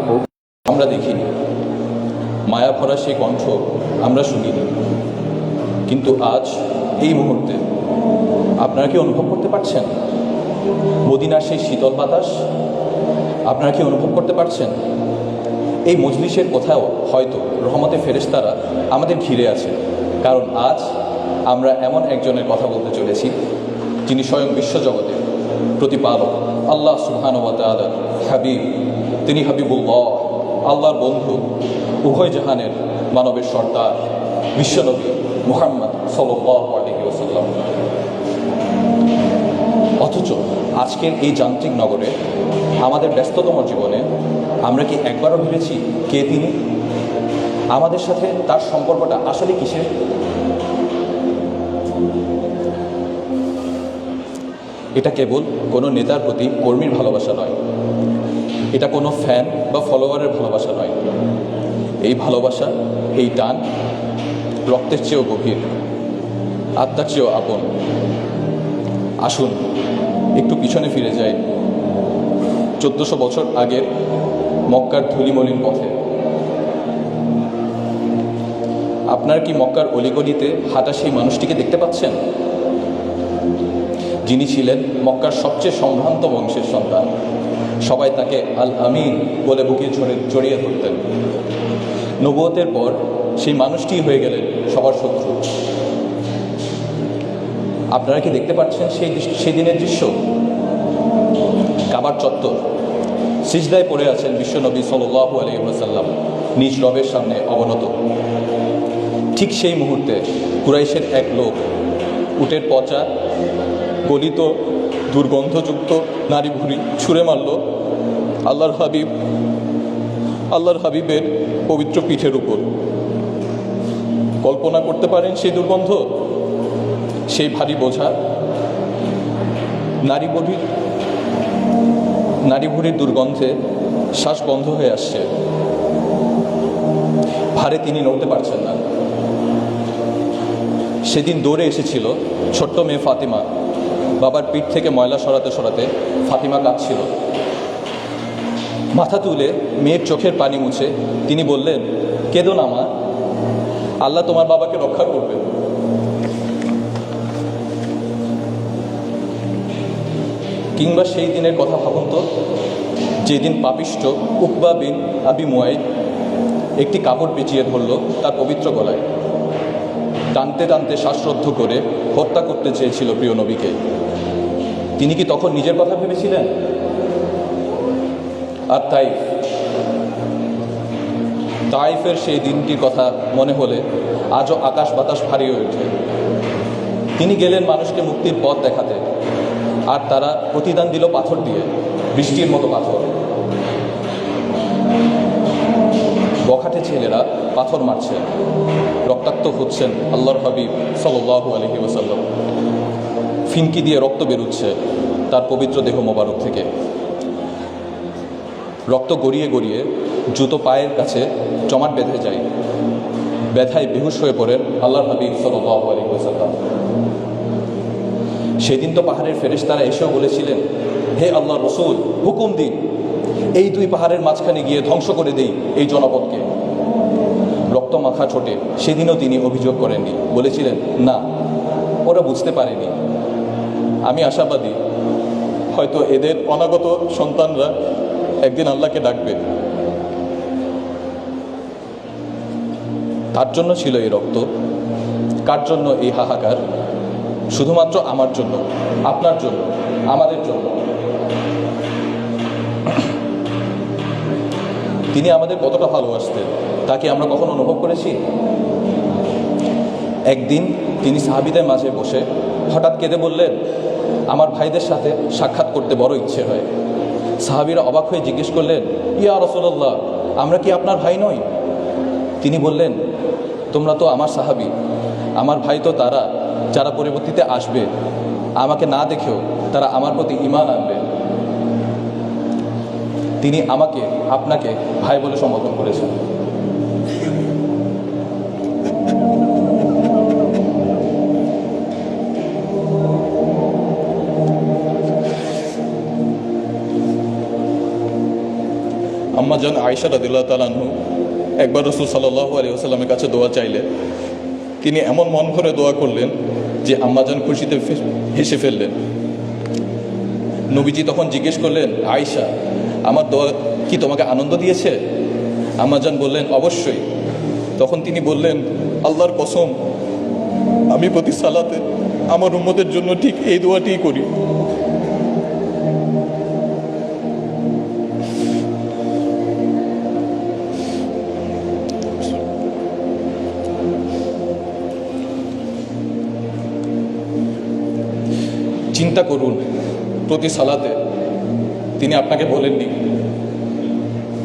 মুখ আমরা দেখিনি, মায়া ভরা সেই কণ্ঠ আমরা শুনিনি, কিন্তু আজ এই মুহূর্তে আপনারা কি অনুভব করতে পারছেন মদিনার সেই শীতল বাতাস? আপনারা কি অনুভব করতে পারছেন এই মজলিসের কোথাও হয়তো রহমতে ফেরেশতারা আমাদের ঘিরে আছে? কারণ আজ আমরা এমন একজনের কথা বলতে চলেছি যিনি স্বয়ং বিশ্বজগতের প্রতিপালক আল্লাহ সুবহানাহু ওয়া তাআলা হাবিব। তিনি হাবিবুল্লাহ, আল্লাহর বন্ধু, উভয় জাহানের মানবের সর্দার বিশ্বনবী মুহাম্মদ সাল্লাল্লাহু আলাইহি ওয়াসাল্লাম। অথচ আজকের এই যান্ত্রিক নগরে আমাদের ব্যস্ততম জীবনে আমরা কি একবারও ভেবেছি কে তিনি? আমাদের সাথে তার সম্পর্কটা আসলে কিসের? এটা কেবল কোনো নেতার প্রতি কর্মীর ভালোবাসা নয়, এটা কোনো ফ্যান বা ফলোয়ারের ভালোবাসা নয়। এই ভালোবাসা, এই টান রক্তের চেয়েও গভীর, আত্মার চেয়েও আপন। আসুন একটু পিছনে ফিরে যাই 1400 বছর আগের মক্কার ধুলিমলিন পথে। আপনার কি মক্কার অলিগলিতে হাঁটা সেই মানুষটিকে দেখতে পাচ্ছেন, যিনি ছিলেন মক্কার সবচেয়ে সম্ভ্রান্ত বংশের সন্তান? সবাই তাকে আল আমিন বলে বুকে জড়িয়ে ধরতেন। নবুয়তের পর সেই মানুষটি হয়ে গেলেন সবার শত্রু। আপনারা কি দেখতে পাচ্ছেন সেই দিনের দৃশ্য? কাবার চত্বর, সিজদায় পড়ে আছেন বিশ্বনবী সাল্লাল্লাহু আলাইহি ওয়াসাল্লাম নিজ রবের সামনে অবনত। ঠিক সেই মুহূর্তে কুরাইশের এক লোক উটের পচা, গলিত, দুর্গন্ধযুক্ত নারী ভুঁড়ি ছুঁড়ে মারল আল্লাহর হাবিবের পবিত্র পিঠের উপর। কল্পনা করতে পারেন সেই দুর্গন্ধ, সেই ভারী বোঝা? নারী ভুঁড়ির দুর্গন্ধে শ্বাস বন্ধ হয়ে আসছে। ভারে তিনি নড়তে পারছেন না। সেদিন দৌড়ে এসেছিল ছোট্ট মেয়ে ফাতিমা। বাবার পিঠ থেকে ময়লা সরাতে সরাতে ফাতিমা কাঁদছিল। মাথা তুলে মেয়ের চোখের পানি মুছে তিনি বললেন, কেঁদো না মা, আল্লাহ তোমার বাবাকে রক্ষা করবেন। কিংবা সেই দিনের কথা ভাবুন তো, যেদিন পাপিষ্ঠ উকবা বিন আবি মুয়াইদ একটি কাপড় পেঁচিয়ে ধরল তার পবিত্র গলায়। টানতে টানতে শ্বাসরুদ্ধ করে হত্যা করতে চেয়েছিল প্রিয় নবীকে। তিনি কি তখন নিজের কথা ভেবেছিলেন? আর তাইফের সেই দিনটির কথা মনে হলে আজও আকাশ বাতাস ভারী হয়ে ওঠে। তিনি গেলেন মানুষকে মুক্তির পথ দেখাতে, আর তারা প্রতিদান দিল পাথর দিয়ে, বৃষ্টির মতো পাথর। বখাটে ছেলেরা পাথর মারছেন, রক্তাক্ত হচ্ছেন আল্লাহর হাবিব সাল্লাল্লাহু আলাইহি ওয়াসাল্লাম। ফিনকি দিয়ে রক্ত বেরোচ্ছে তার পবিত্র দেহ মোবারক থেকে। রক্ত গড়িয়ে গড়িয়ে জুতো পায়ের কাছে জমাট বেঁধে যায়। ব্যথায় বেহুশ হয়ে পড়েন আল্লাহর হাবিব সাল্লাল্লাহু আলাইহি ওয়াসাল্লাম। সেদিন তো পাহাড়ের ফেরেশতারা এসেও বলেছিলেন, হে আল্লাহর রাসূল, হুকুম দিন, এই দুই পাহাড়ের মাঝখানে গিয়ে ধ্বংস করে দেই এই জনপদকে। রক্ত মাখা ছোটে সেদিনও তিনি অভিযোগ করেননি, বলেছিলেন, না, ওরা বুঝতে পারেনি। আমি আশাবাদী হয়তো এদের অনাগত সন্তানরা একদিন আল্লাহকে ডাকবে। তার জন্য ছিল এই রক্ত, কার জন্য এই হাহাকার? শুধুমাত্র আমার জন্য, আপনার জন্য, আমাদের জন্য। তিনি আমাদের কতটা ভালোবাসতেন তা কি আমরা কখনো অনুভব করেছি? একদিন তিনি সাহাবীদের মাঝে বসে হঠাৎ কেঁদে বললেন, আমার ভাইদের সাথে সাক্ষাৎ করতে বড় ইচ্ছে হয়। সাহাবীরা অবাক হয়ে জিজ্ঞেস করলেন, ইয়া রাসূলুল্লাহ, আমরা কি আপনার ভাই নই? তিনি বললেন, তোমরা তো আমার সাহাবী, আমার ভাই তো তারা যারা পরবর্তীতে আসবে, আমাকে না দেখেও তারা আমার প্রতি ঈমান আনবে। তিনি আমাকে আপনাকে ভাই বলে সম্বোধন করেছেন। আম্মাজান আয়েশা রাদিয়াল্লাহু তাআলা আনহু একবার রাসূল সাল্লাল্লাহু আলাইহি ওয়াসাল্লামের কাছে দোয়া চাইলে তিনি এমন মন ভরে দোয়া করলেন যে আম্মাজান খুশিতে হেসে ফেললেন। নবীজি তখন জিজ্ঞেস করলেন, আয়েশা, আমার দোয়া কি তোমাকে আনন্দ দিয়েছে? আম্মাজান বললেন, অবশ্যই। তখন তিনি বললেন, আল্লাহর কসম, আমি প্রতি সালাতে আমার উম্মতের জন্য ঠিক এই দোয়াটিই করি। চিন্তা করুন, প্রতি সালাতে তিনি আপনাকে বলেননি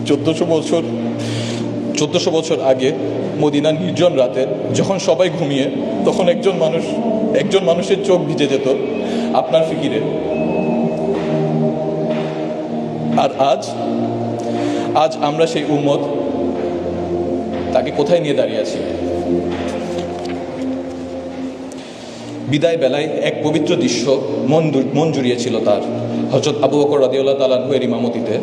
1400 বছর আগে মদিনার নির্জন রাতে যখন সবাই ঘুমিয়ে, তখন একজন মানুষের চোখ ভিজে যেত আপনার ফিকিরে। আর আজ আমরা সেই উম্মত তাকে কোথায় নিয়ে দাঁড়িয়ে আছি? বিদায় বেলায় এক পবিত্র দৃশ্য মন জুড়িয়েছিল তার। হযরত আবু বকর রাদিয়াল্লাহু তাআলা আনহু এর ইমামতিতে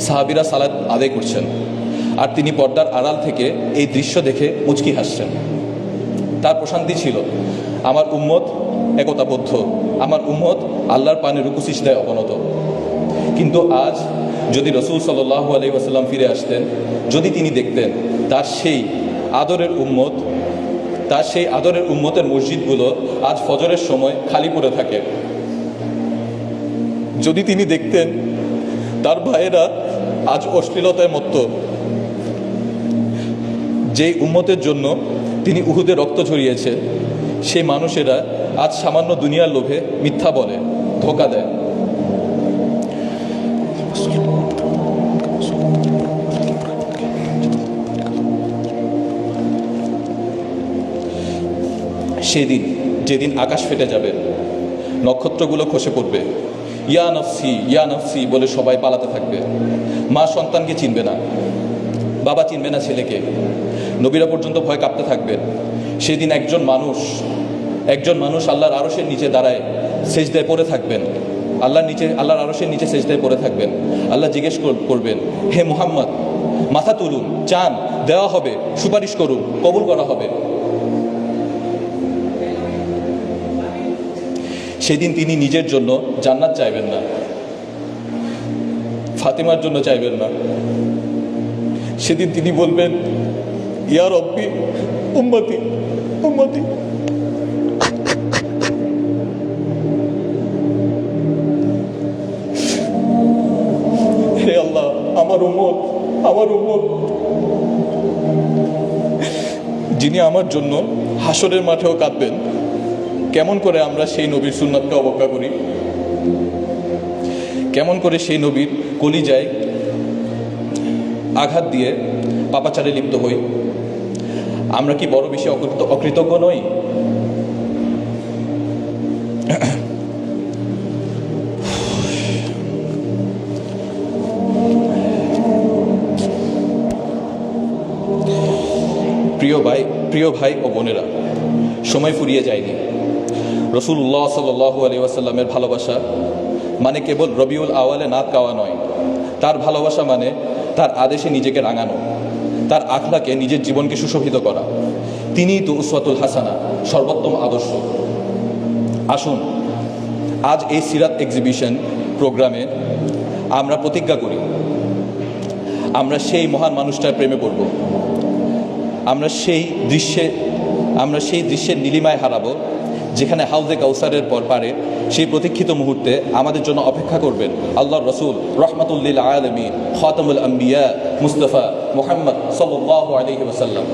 সাহাবীরা সালাত আদায় করছেন, আর তিনি পর্দার আড়াল থেকে এই দৃশ্য দেখে মুচকি হাসছেন। তার প্রশান্তি ছিল, আমার উম্মত একতাবদ্ধ, আমার উম্মত আল্লাহর পানে রুকু সিজদায় অবনত। কিন্তু আজ যদি রাসূল সাল্লাল্লাহু আলাইহি ওয়াসাল্লাম ফিরে আসতেন, যদি তিনি দেখতেন তার সেই আদরের উম্মতের মসজিদগুলো আজ ফজরের সময় খালি পড়ে থাকে, যদি তিনি দেখতেন তার ভাইয়েরা আজ অশ্লীলতায় মত্ত, যেই উম্মতের জন্য তিনি উহুদে রক্ত ঝরিয়েছে, সেই মানুষেরা আজ সামান্য দুনিয়ার লোভে মিথ্যা বলে, ধোঁকা দেয়। যেদিন আকাশ ফেটে যাবে, নক্ষত্রগুলো খসে পড়বে, ইয়া নফসি ইয়া নফসি বলে সবাই পালাতে থাকবে। মা সন্তানকে চিনবে না, বাবা চিনবে না ছেলেকে, নবীরা পর্যন্ত ভয় কাঁপতে থাকবেন। সেদিন একজন মানুষ আল্লাহর আরশের নিচে দাঁড়ায় সেজদায় পড়ে থাকবেন, আল্লাহর আরশের নিচে সেজদায় পড়ে থাকবেন। আল্লাহ জিজ্ঞেস করবেন, হে মুহাম্মদ, মাথা তুলুন, চান দেওয়া হবে, সুপারিশ করুন, কবুল করা হবে। সেদিন তিনি নিজের জন্য জান্নাত চাইবেন না, ফাতেমার জন্য চাইবেন না। সেদিন তিনি বলবেন, ইয়া রব্বি উম্মতি উম্মতি। হে আল্লাহ, আমার উম্মত। যিনি আমার জন্য হাসরের মাঠেও কাঁদবেন। কেমন করে আমরা সেই নবীর সুন্নাতকে অবজ্ঞা করি? কেমন করে সেই নবীর কলিজায় আঘাত দিয়ে পাপাচারে লিপ্ত হই? আমরা কি বড় বেশি অকৃতজ্ঞ নই? প্রিয় ভাই ও বোনেরা, সময় ফুরিয়ে যায়নি। রাসূলুল্লাহ সাল্লাল্লাহু আলাইহি ওয়াসাল্লামের ভালোবাসা মানে কেবল রবিউল আওয়ালে নাত গাওয়া নয়। তার ভালোবাসা মানে তার আদেশে নিজেকে রাঙানো, তার আখলাকে নিজের জীবনকে সুশোভিত করা। তিনিই তো উসওয়াতুল হাসানা, সর্বোত্তম আদর্শ। আসুন আজ এই সিরাত এক্সিবিশন প্রোগ্রামে আমরা প্রতিজ্ঞা করি, আমরা সেই মহান মানুষটার প্রেমে পড়ব। আমরা সেই দৃশ্যের নীলিমায় হারাবো, যেখানে হাউজে কাউসারের পর পারে সেই প্রতীক্ষিত মুহূর্তে আমাদের জন্য অপেক্ষা করবেন আল্লাহর রাসূল রাহমাতুল লিল আলামিন খাতামুল আম্বিয়া মুস্তাফা মুহাম্মদ সাল্লাল্লাহু আলাইহি ওয়াসাল্লাম।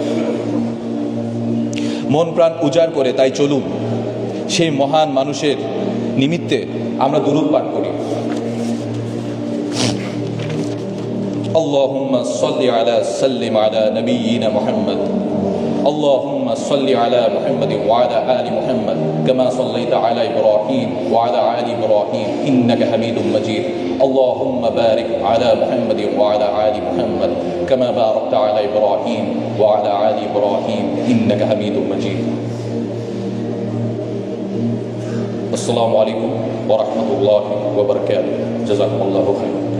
মন প্রাণ উজাড় করে তাই চলুন সেই মহান মানুষের নিমিত্তে আমরা দুরূদ পাঠ করি। اللهم صل على سلم على نبينا محمد اللهم صل على محمد وعلى آل محمد كما صليت على إبراهيم وعلى آل إبراهيم إنك حميد مجيد اللهم بارك على محمد وعلى آل محمد كما باركت على إبراهيم وعلى آل إبراهيم إنك حميد مجيد السلام عليكم ورحمة الله وبركاته جزاكم الله خيرا